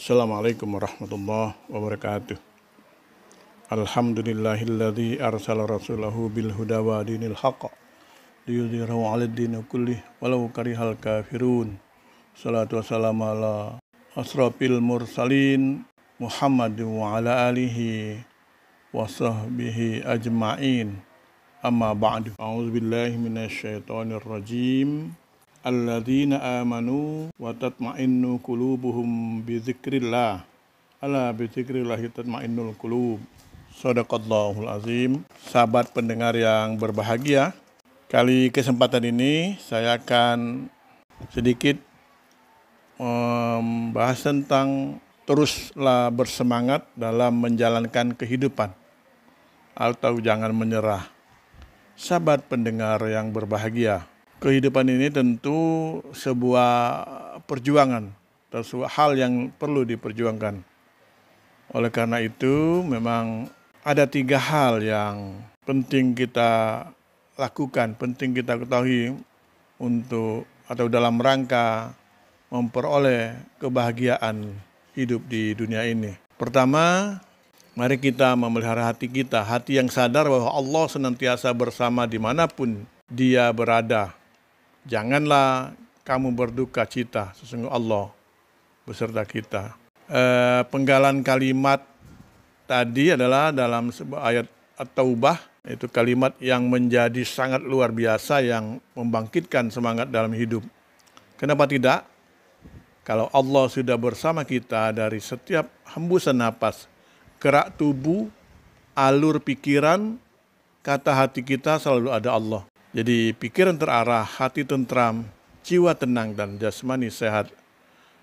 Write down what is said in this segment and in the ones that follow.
Assalamualaikum warahmatullahi wabarakatuh. Alhamdulillahilladzi arsala rasulahu bil huda wa dinil haqq liyudhhirahu 'alad dini kullih walau karihal kafirun. Salatu wassalamu ala asrafil mursalin Muhammadin wa ala alihi wa sahbihi ajma'in. Amma ba'du. A'udzubillahi minasyaitonir rajim. Alladzina amanu wa tatma'innu qulubuhum bi dzikrillah. Ala bi dzikrillah tatma'innul qulub. Shadaqallahul azim. Sahabat pendengar yang berbahagia, kali kesempatan ini saya akan sedikit membahas tentang teruslah bersemangat dalam menjalankan kehidupan atau jangan menyerah. Sahabat pendengar yang berbahagia, kehidupan ini tentu sebuah perjuangan, sebuah hal yang perlu diperjuangkan. Oleh karena itu, memang ada 3 hal yang penting kita lakukan, penting kita ketahui untuk atau dalam rangka memperoleh kebahagiaan hidup di dunia ini. Pertama, mari kita memelihara hati kita, hati yang sadar bahwa Allah senantiasa bersama dimanapun Dia berada. Janganlah kamu berduka cita, sesungguhnya Allah beserta kita. Penggalan kalimat tadi adalah dalam sebuah ayat At-Taubah, itu kalimat yang menjadi sangat luar biasa yang membangkitkan semangat dalam hidup. Kenapa tidak? Kalau Allah sudah bersama kita dari setiap hembusan napas, gerak tubuh, alur pikiran, kata hati kita selalu ada Allah. Jadi pikiran terarah, hati tentram, jiwa tenang dan jasmani sehat.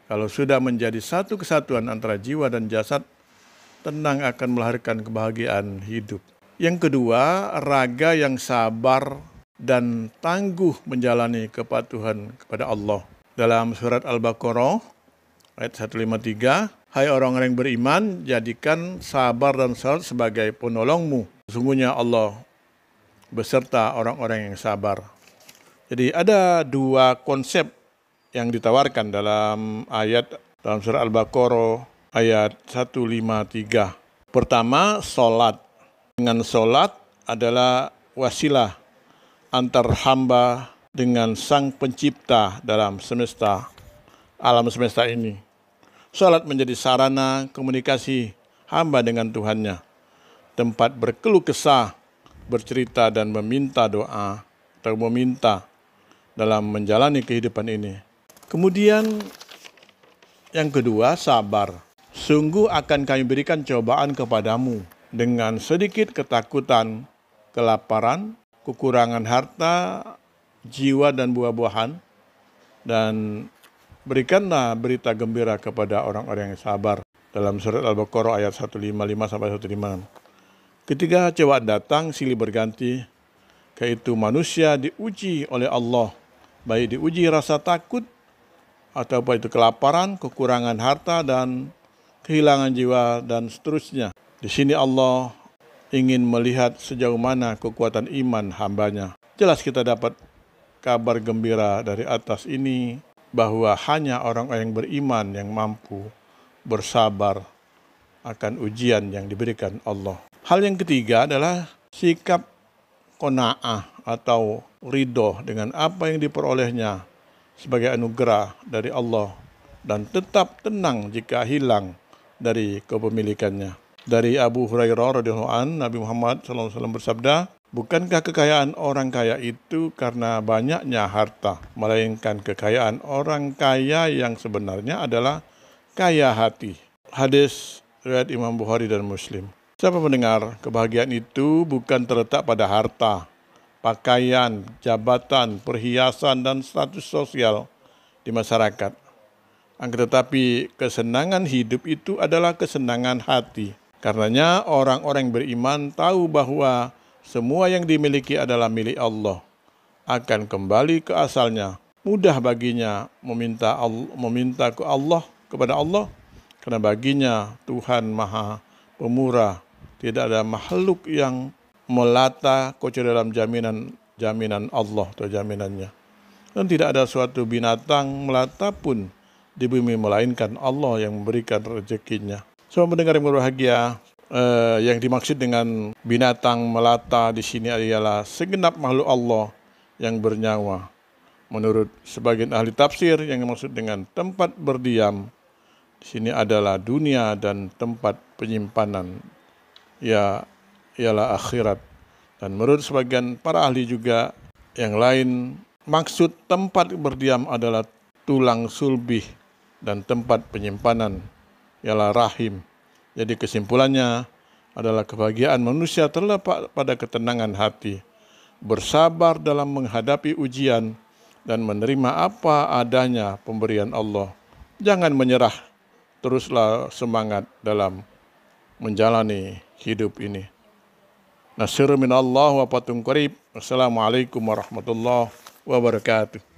Kalau sudah menjadi satu kesatuan antara jiwa dan jasad, tenang akan melahirkan kebahagiaan hidup. Yang kedua, raga yang sabar dan tangguh menjalani kepatuhan kepada Allah. Dalam surat Al-Baqarah ayat 153, hai orang-orang yang beriman, jadikan sabar dan salat sebagai penolongmu. Sesungguhnya Allah beserta orang-orang yang sabar. Jadi ada 2 konsep yang ditawarkan dalam surat Al-Baqarah ayat 153. Pertama, salat. Dengan salat adalah wasilah antar hamba dengan Sang Pencipta dalam alam semesta ini. Salat menjadi sarana komunikasi hamba dengan Tuhannya, tempat berkeluh kesah, bercerita dan meminta doa atau meminta dalam menjalani kehidupan ini. Kemudian yang kedua, sabar. Sungguh akan kami berikan cobaan kepadamu dengan sedikit ketakutan, kelaparan, kekurangan harta, jiwa dan buah-buahan, dan berikanlah berita gembira kepada orang-orang yang sabar. Dalam surat Al-Baqarah ayat 155-156. Ketika cobaan datang, silih berganti, yaitu manusia diuji oleh Allah, baik diuji rasa takut, atau itu kelaparan, kekurangan harta, dan kehilangan jiwa, dan seterusnya. Di sini Allah ingin melihat sejauh mana kekuatan iman hambanya. Jelas kita dapat kabar gembira dari atas ini bahwa hanya orang-orang yang beriman yang mampu bersabar akan ujian yang diberikan Allah. Hal yang ketiga adalah sikap qanaah atau ridho dengan apa yang diperolehnya sebagai anugerah dari Allah dan tetap tenang jika hilang dari kepemilikannya. Dari Abu Hurairah radhiyallahu anhu, Nabi Muhammad SAW bersabda, bukankah kekayaan orang kaya itu karena banyaknya harta, melainkan kekayaan orang kaya yang sebenarnya adalah kaya hati. Hadis riwayat Imam Bukhari dan Muslim. Siapa mendengar, kebahagiaan itu bukan terletak pada harta, pakaian, jabatan, perhiasan, dan status sosial di masyarakat. Akan tetapi kesenangan hidup itu adalah kesenangan hati. Karenanya orang-orang yang beriman tahu bahwa semua yang dimiliki adalah milik Allah, akan kembali ke asalnya. Mudah baginya meminta kepada Allah, karena baginya Tuhan Maha Pemurah. Tidak ada makhluk yang melata kecuali dalam jaminan Allah atau jaminannya. Dan tidak ada suatu binatang melata pun di bumi, melainkan Allah yang memberikan rezekinya. Semua pendengar yang berbahagia, yang dimaksud dengan binatang melata di sini adalah segenap makhluk Allah yang bernyawa. Menurut sebagian ahli tafsir, yang dimaksud dengan tempat berdiam di sini adalah dunia dan tempat penyimpanan, ialah akhirat. Dan menurut sebagian para ahli juga yang lain, maksud tempat berdiam adalah tulang sulbih dan tempat penyimpanan, ialah rahim. Jadi kesimpulannya adalah kebahagiaan manusia terletak pada ketenangan hati, bersabar dalam menghadapi ujian, dan menerima apa adanya pemberian Allah. Jangan menyerah, teruslah semangat dalam menjalani hidup ini. Nasrun minallah wa fatun qarib. Wassalamualaikum warahmatullahi wabarakatuh.